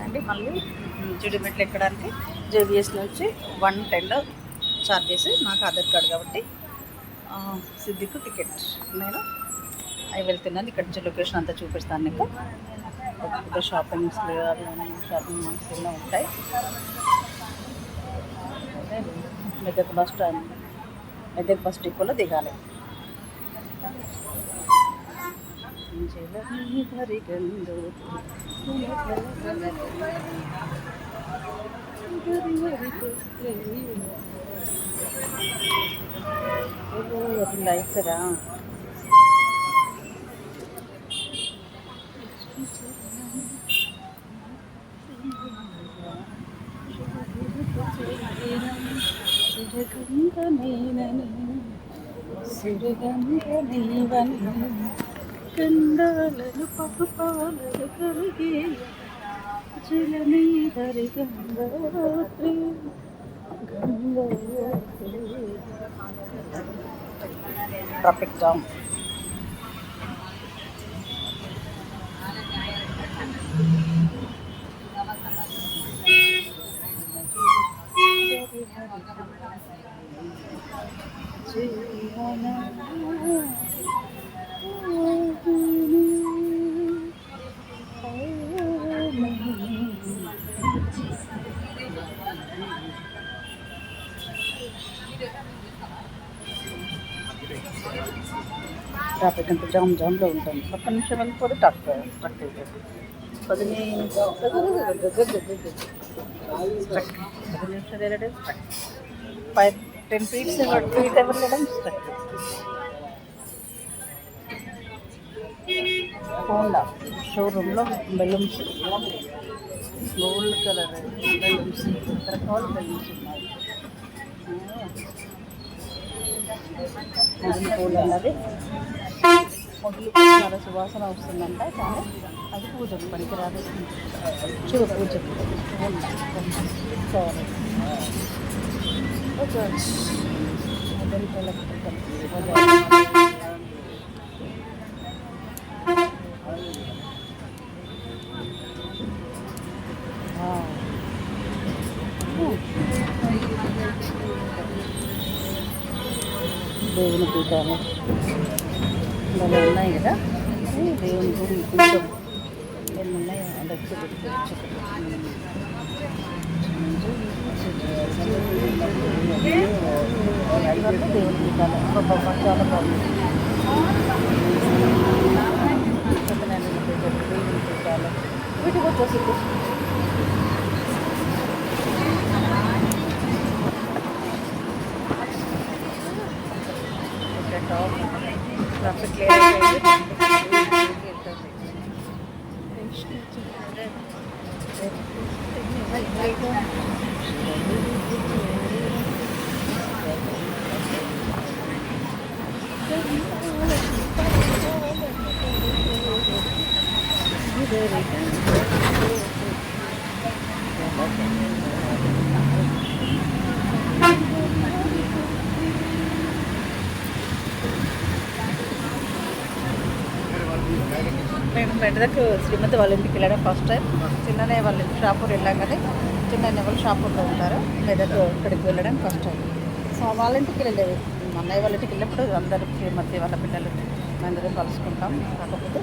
అండి మళ్ళీ జుడిమెట్లు ఎక్కడానికి జేబిఎస్ నుంచి 110 ఛార్జెస్. నాకు ఆధార్ కార్డు కాబట్టి సిద్ధికు టికెట్. నేను అవి వెళ్తున్నాను. ఇక్కడ నుంచి లొకేషన్ అంతా చూపిస్తాను నీకు. పెద్ద షాపింగ్స్ అవి షాపింగ్ మాల్స్ ఎన్నో ఉంటాయి. Medak bus stand, Medak bus డిపోలో దిగాలి. లైఫ్ కదా. కండాలను పప్పుపాలను కలిగి జలనీధరి గంగోత్రి ట్రాఫిక్ జామ్. ట్రాఫిక్ అంతా జామ్లో ఉంటుంది. ఒక్క నిమిషం వెళ్ళిపోతే ట్రక్ అవుతుంది. 10 నిమిషాలు వెళ్ళడం స్ట్రక్. 5-10 ఫీట్స్ వెళ్ళడం స్ట్రక్. హోండా షోరూంలో బెలూన్స్, గోల్డ్ కలర్ బెలూన్స్, రకరకాల బెలూన్స్ ఉన్నాయి. మొదలు పూలు అన్నది మొదలు చాలా సువాసన వస్తుందంట, కానీ అది పూజకు పనికిరాదు. చూడు పూజకు సారీ దేవుని పీఠాలు భలే ఉన్నాయి కదా. దేవుని గుడి కొంచెం ఎన్ని ఉన్నాయి అడక్కి పెట్టుకోవచ్చు. దేవుని పీఠాలు చాలా బాగుంది. దేవుని పీఠాలు వీటికి వచ్చేసి ట్రాఫిక్ క్లియర్ అయిపోయింది. మేము మెదక్ శ్రీమతి వాళ్ళ ఇంటికి వెళ్ళడం ఫస్ట్ టైం. చిన్ననే వాళ్ళ ఇంటి షాపూర్ వెళ్ళాం కదా, చిన్న వాళ్ళు షాపూర్లో ఉంటారు. మెదక్ ఇక్కడికి వెళ్ళడం ఫస్ట్ టైం. సో వాళ్ళ ఇంటికి వెళ్ళలేదు, మా అన్నయ్య వాళ్ళ ఇంటికి వెళ్ళినప్పుడు అందరూ శ్రీమతి వాళ్ళ పిల్లలు అందరం కలుసుకుంటాం. కాకపోతే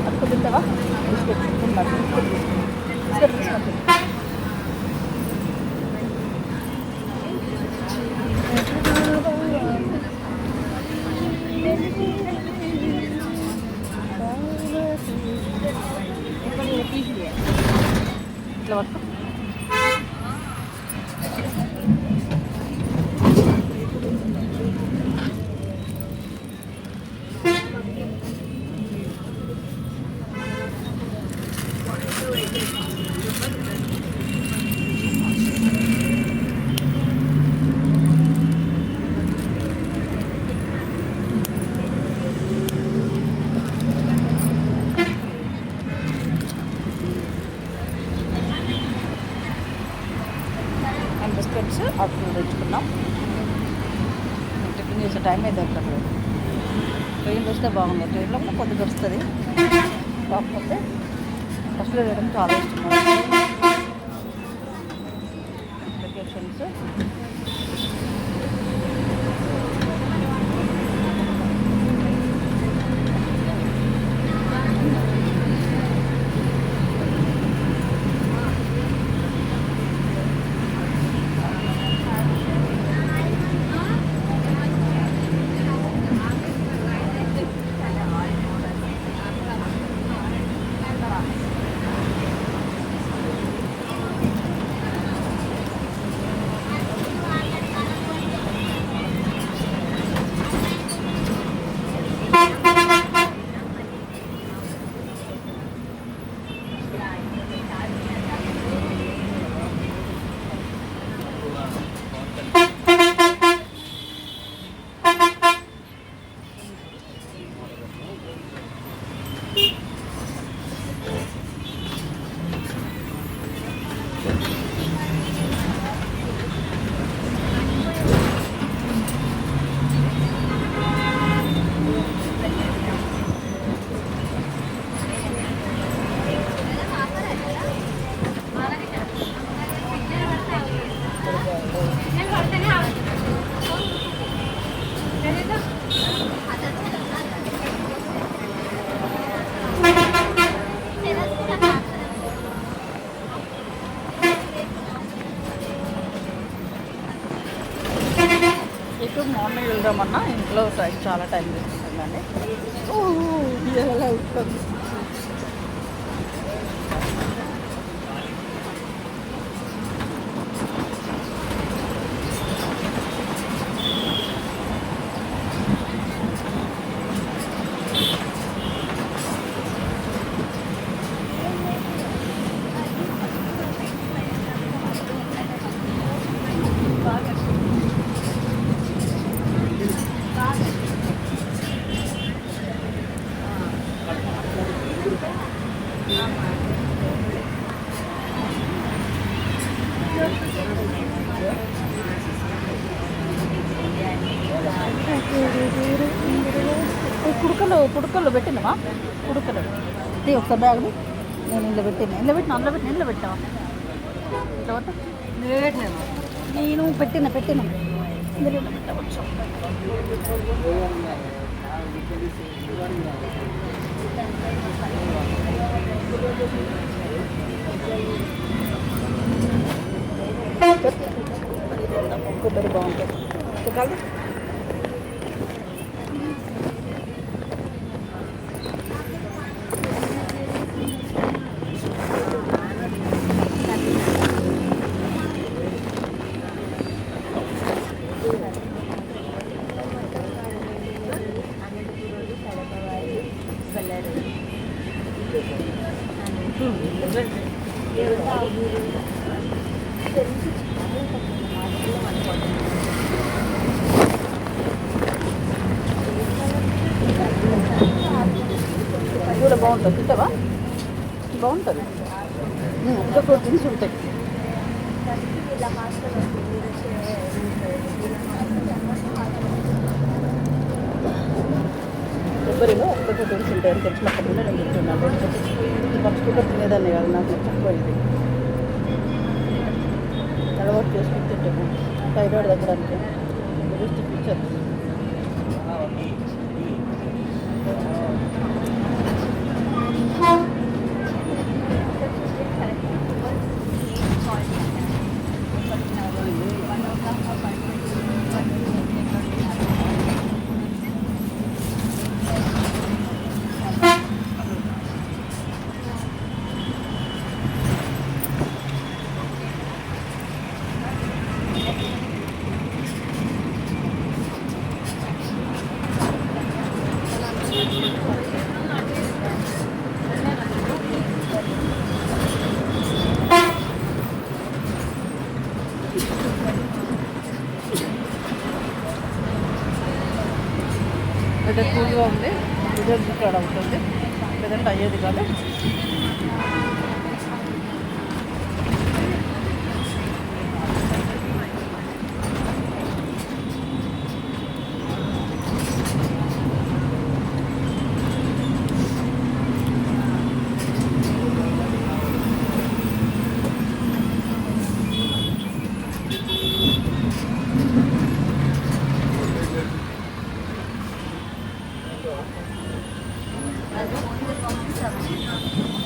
అప్పుడు తింటావా బిస్కెట్ ఇట్లా పట్టుకో. ఫ్రెండ్స్ అప్పుడు తెచ్చుకున్నాం. టిఫిన్ చేసే టైం అయితే దొరకట్లేదు. ట్రైన్లో వస్తే బాగుంది. ట్రైన్లో కూడా కొద్దిగా వస్తుంది, కాకపోతే బస్సులో వేయడం చాలా ఇష్టం. అప్లికేషన్స్ ఇప్పుడు మార్నింగ్ వెళ్దామన్నా ఇంట్లో చాలా టైం తీసుకుంటుందండి. ఎలా ఉంటుంది. కుడుకలు పెట్టినవా? కుడుకలు ఒకసారి బ్యాగ్ నేను ఇంట్లో పెట్టినా. ఇంట్లో పెట్టావా? నేను పెట్టిన ఇందులో పెట్టవచ్చు. కొబ్బరి బాగుంటుంది కాదు. కూడా బాగుంటుంది. తింటావా? బాగుంటుంది. ఇంకా ప్రోటీన్స్ ఉంటాయి. కొబ్బరిలో ఒక్క ప్రోటీన్స్ ఉంటాయని తెలిసినప్పుడు నేను తింటున్నాను. పంచుకుంటూ తినేదాన్ని కాదు, నాకు తక్కువ ఇది అలవాటు చేసుకుని తింటాను. థైరాయిడ్ తగ్గడానికి బెస్ట్ ఫీచర్. వెదర్ కూల్గా ఉంది. రిజల్ట్ ఇక్కడ అవుతుంది, లేదంటే అయ్యేది కాదు. అది ఓన్లీ పంపిస్తాను.